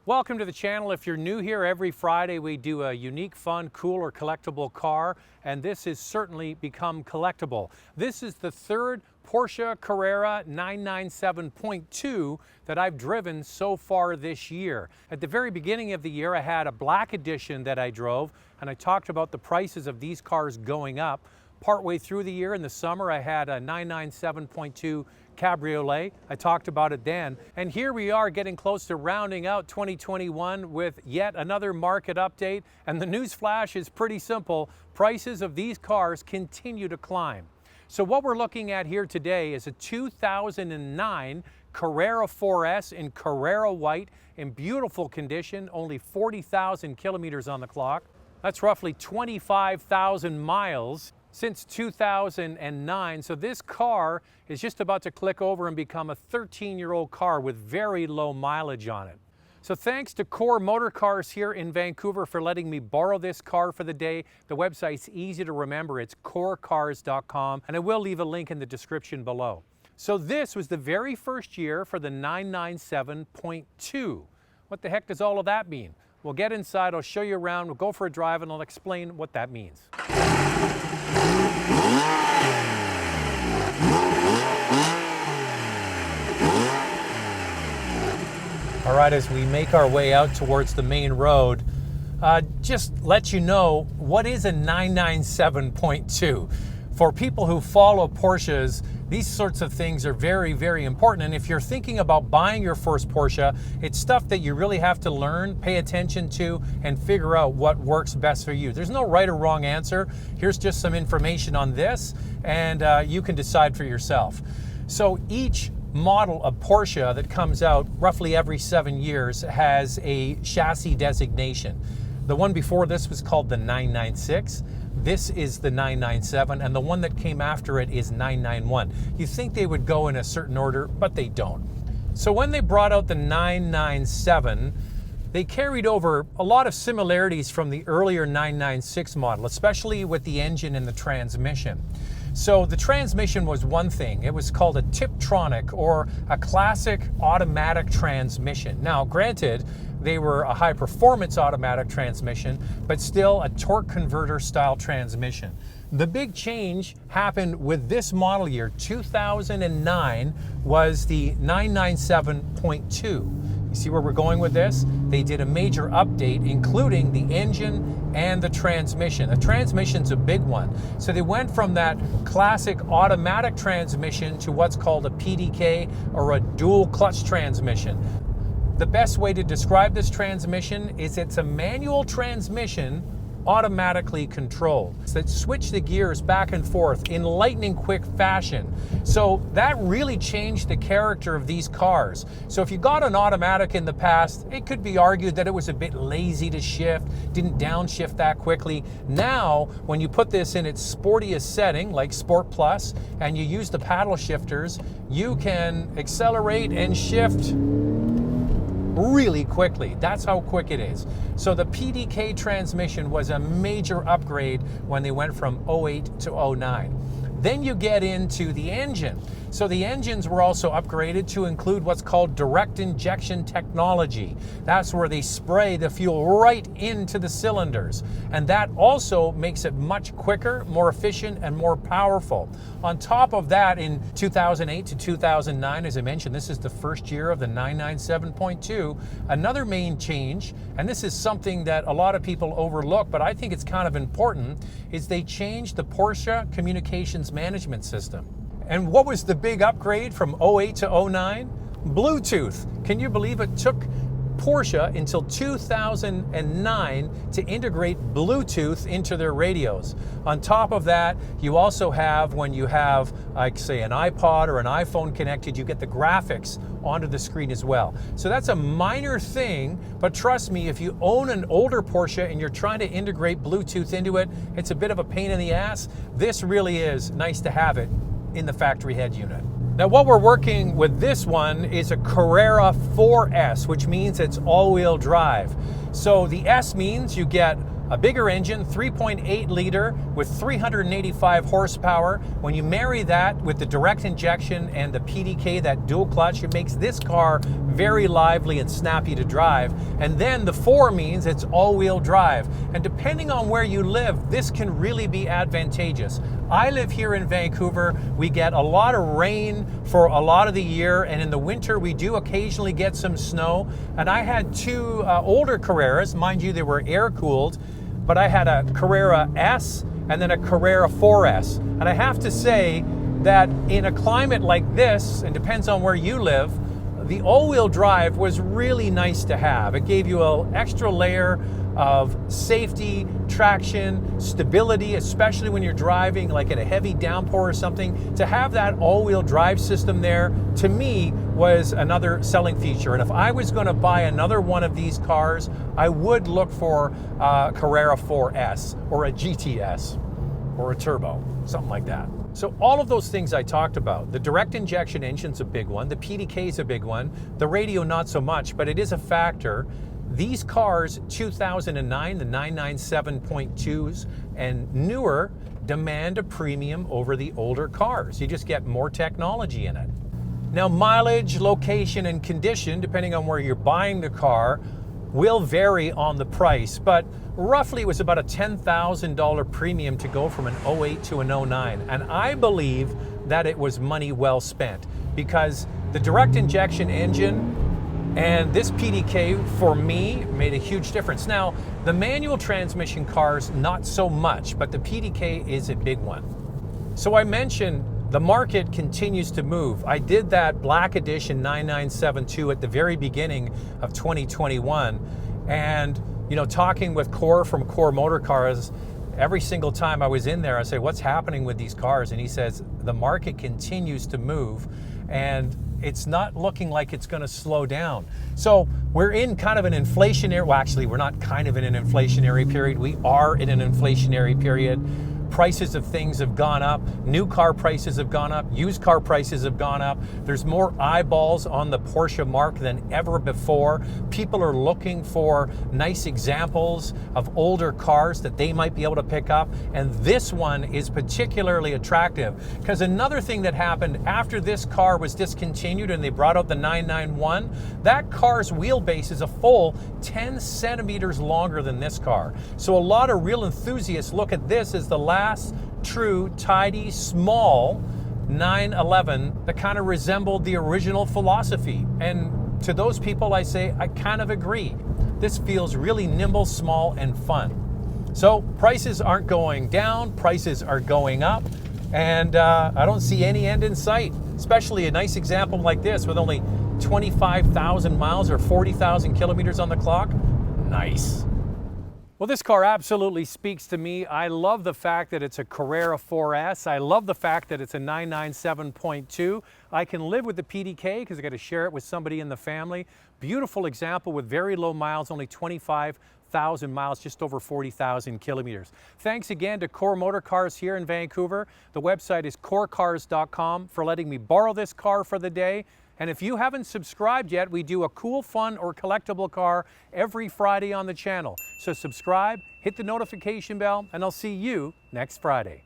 Welcome to the channel. If you're new here, every Friday we do a unique, fun, cool, or collectible car, and this has certainly become collectible. This is the third Porsche Carrera 997.2 that I've driven so far this year. At the very beginning of the year, I had a black edition that I drove, and I talked about the prices of these cars going up. Partway through the year in the summer, I had a 997.2 Cabriolet. I talked about it then. And here we are getting close to rounding out 2021 with yet another market update. And the news flash is pretty simple. Prices of these cars continue to climb. So what we're looking at here today is a 2009 Carrera 4S in Carrera white in beautiful condition, only 40,000 kilometers on the clock. That's roughly 25,000 miles since 2009. So this car is just about to click over and become a 13-year-old car with very low mileage on it. So thanks to Core Motor Cars here in Vancouver for letting me borrow this car for the day. The website's easy to remember. It's corecars.com, and I will leave a link in the description below. So this was the very first year for the 997.2. What the heck does all of that mean? We'll get inside, I'll show you around, we'll go for a drive, and I'll explain what that means. All right, as we make our way out towards the main road, just let you know, what is a 997.2? For people who follow Porsches, these sorts of things are very, very important. And if you're thinking about buying your first Porsche, it's stuff that you really have to learn, pay attention to, and figure out what works best for you. There's no right or wrong answer. Here's just some information on this, and you can decide for yourself. So each model of Porsche that comes out roughly every 7 years has a chassis designation. The one before this was called the 996. This is the 997, and the one that came after it is 991. You think they would go in a certain order, but they don't. So when they brought out the 997, they carried over a lot of similarities from the earlier 996 model, especially with the engine and the transmission. So the transmission was one thing. It was called a Tiptronic, or a classic automatic transmission. Now, granted, they were a high-performance automatic transmission, but still a torque converter style transmission. The big change happened with this model year, 2009, was the 997.2. You see where we're going with this? They did a major update, including the engine and the transmission. The transmission's a big one. So they went from that classic automatic transmission to what's called a Pdk, or a dual clutch transmission. The best way to describe this transmission is it's a manual transmission automatically controlled. That switch the gears back and forth in lightning quick fashion. So that really changed the character of these cars. So if you got an automatic in the past, it could be argued that it was a bit lazy to shift, didn't downshift that quickly. Now, when you put this in its sportiest setting, like Sport Plus, and you use the paddle shifters, you can accelerate and shift really quickly. That's how quick it is. So the Pdk transmission was a major upgrade when they went from 08 to 09. Then you get into the engine. So the engines were also upgraded to include what's called direct injection technology. That's where they spray the fuel right into the cylinders. And that also makes it much quicker, more efficient, and more powerful. On top of that, in 2008 to 2009, as I mentioned, this is the first year of the 997.2. Another main change, and this is something that a lot of people overlook, but I think it's kind of important, is they changed the Porsche Communications Management System. And what was the big upgrade from 08 to 09? Bluetooth. Can you believe it took Porsche until 2009 to integrate Bluetooth into their radios? On top of that, you also have, when you have, like say, an iPod or an iPhone connected, you get the graphics onto the screen as well. So that's a minor thing, but trust me, if you own an older Porsche and you're trying to integrate Bluetooth into it, it's a bit of a pain in the ass. This really is nice to have it in the factory head unit. Now what we're working with this one is a Carrera 4S, which means it's all-wheel drive. So the S means you get A bigger engine, 3.8 liter with 385 horsepower. When you marry that with the direct injection and the PDK, that dual clutch, it makes this car very lively and snappy to drive. And then the 4 means it's all-wheel drive. And depending on where you live, this can really be advantageous. I live here in Vancouver. We get a lot of rain for a lot of the year, and in the winter we do occasionally get some snow. And I had 2 older Carreras, mind you, they were air-cooled, but I had a Carrera S and then a Carrera 4S. And I have to say that in a climate like this, and depends on where you live, the all-wheel drive was really nice to have. It gave you an extra layer of safety, traction, stability, especially when you're driving like in a heavy downpour or something. To have that all-wheel drive system there, to me, was another selling feature. And if I was going to buy another one of these cars, I would look for a Carrera 4S or a GTS or a turbo, something like that. So all of those things I talked about, the direct injection engine's a big one, the PDK is a big one, the radio not so much, but it is a factor. These cars, 2009, the 997.2s and newer, demand a premium over the older cars. You just get more technology in it. Now, mileage, location, and condition, depending on where you're buying the car, will vary on the price, but roughly it was about a $10,000 premium to go from an 08 to an 09. And I believe that it was money well spent, because the direct injection engine and this PDK, for me, made a huge difference. Now, the manual transmission cars, not so much, but the PDK is a big one. So I mentioned the market continues to move. I did that Black Edition 9972 at the very beginning of 2021. And, you know, talking with Core from Core Motor Cars, every single time I was in there, I say, what's happening with these cars? And he says, the market continues to move, and it's not looking like it's going to slow down. So we're in kind of an inflationary, well, actually, we're not kind of in an inflationary period. We are in an inflationary period. Prices of things have gone up. New car prices have gone up. Used car prices have gone up. There's more eyeballs on the Porsche mark than ever before. People are looking for nice examples of older cars that they might be able to pick up. And this one is particularly attractive, because another thing that happened after this car was discontinued and they brought out the 991, that car's wheelbase is a full 10 centimeters longer than this car. So a lot of real enthusiasts look at this as the last true, tidy, small 911 that kind of resembled the original philosophy. And to those people, I say, I kind of agree. This feels really nimble, small, and fun. So prices aren't going down, prices are going up, and I don't see any end in sight, especially a nice example like this with only 25,000 miles or 40,000 kilometers on the clock. Nice. Well, this car absolutely speaks to me. I love the fact that it's a Carrera 4S. I love the fact that it's a 997.2. I can live with the PDK because I got to share it with somebody in the family. Beautiful example with very low miles, only 25,000 miles, just over 40,000 kilometers. Thanks again to Core Motor Cars here in Vancouver. The website is corecars.com for letting me borrow this car for the day. And if you haven't subscribed yet, we do a cool, fun, or collectible car every Friday on the channel. So subscribe, hit the notification bell, and I'll see you next Friday.